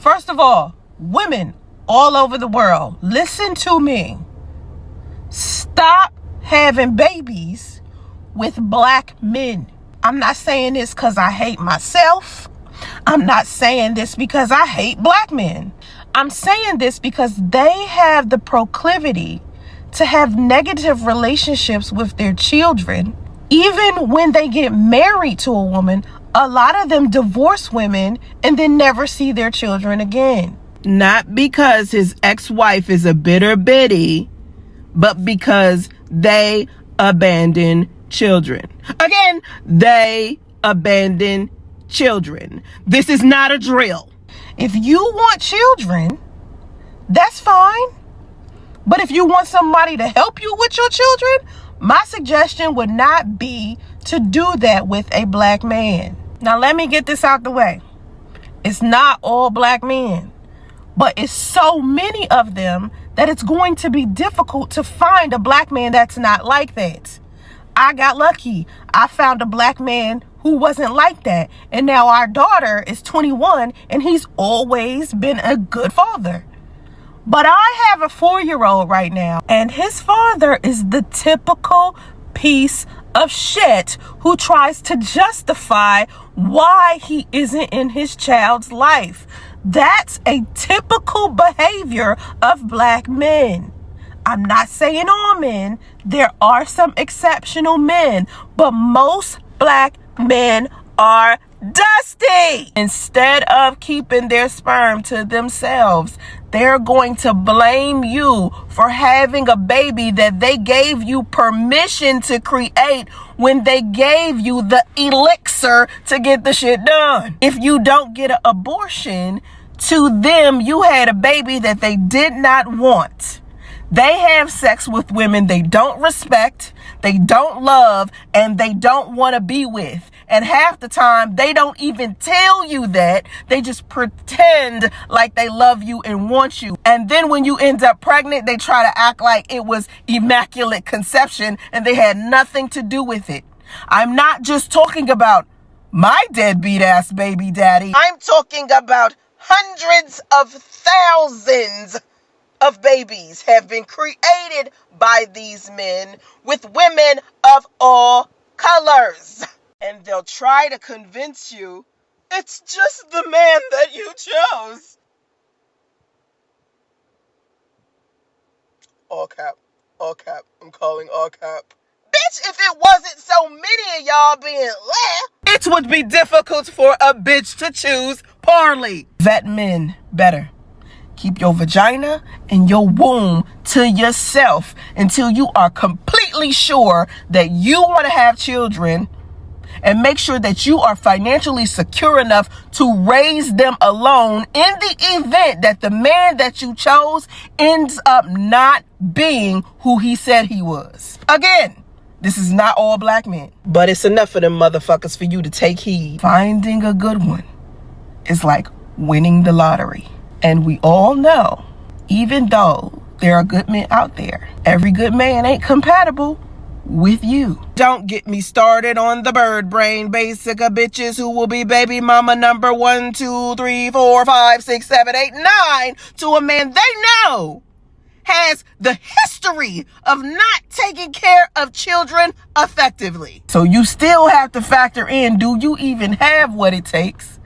First of all, women all over the world, listen to me. Stop having babies with black men. I'm not saying this because I hate myself. I'm not saying this because I hate black men. I'm saying this because they have the proclivity to have negative relationships with their children. Even when they get married to a woman, a lot of them divorce women and then never see their children again. Not because his ex-wife is a bitter biddy, but because they abandon children. Again, they abandon children. This is not a drill. If you want children, that's fine. But if you want somebody to help you with your children, my suggestion would not be to do that with a black man. Now, let me get this out the way. It's not all black men, but it's so many of them that it's going to be difficult to find a black man that's not like that. I got lucky. I found a black man who wasn't like that. And now our daughter is 21 and he's always been a good father. But I have a 4-year-old right now, and his father is the typical piece of shit who tries to justify why he isn't in his child's life. That's a typical behavior of black men. I'm not saying all men. There are some exceptional men, but most black men are dusty. Instead of keeping their sperm to themselves, they're going to blame you for having a baby that they gave you permission to create when they gave you the elixir to get the shit done. If you don't get an abortion, to them, you had a baby that they did not want. They have sex with women they don't respect, they don't love, and they don't want to be with. And half the time, they don't even tell you that. They just pretend like they love you and want you. And then when you end up pregnant, they try to act like it was immaculate conception and they had nothing to do with it. I'm not just talking about my deadbeat ass baby daddy. I'm talking about hundreds of thousands of babies have been created by these men with women of all colors. And they'll try to convince you it's just the man that you chose. All cap. All cap. I'm calling all cap. Bitch, if it wasn't so many of y'all being left, it would be difficult for a bitch to choose Parley. Vet men better. Keep your vagina and your womb to yourself until you are completely sure that you want to have children, and make sure that you are financially secure enough to raise them alone in the event that the man that you chose ends up not being who he said he was. Again, this is not all black men, but it's enough of them motherfuckers for you to take heed. Finding a good one is like winning the lottery. And we all know, even though there are good men out there, every good man ain't compatible with you. Don't get me started on the bird brain basic of bitches who will be baby mama number 1, 2, 3, 4, 5, 6, 7, 8, 9 to a man they know has the history of not taking care of children effectively. So you still have to factor in, do you even have what it takes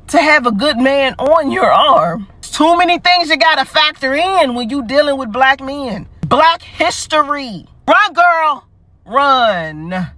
to have a good man on your arm? Too many things you gotta factor in when you dealing with black men. Black history. Run, girl, run.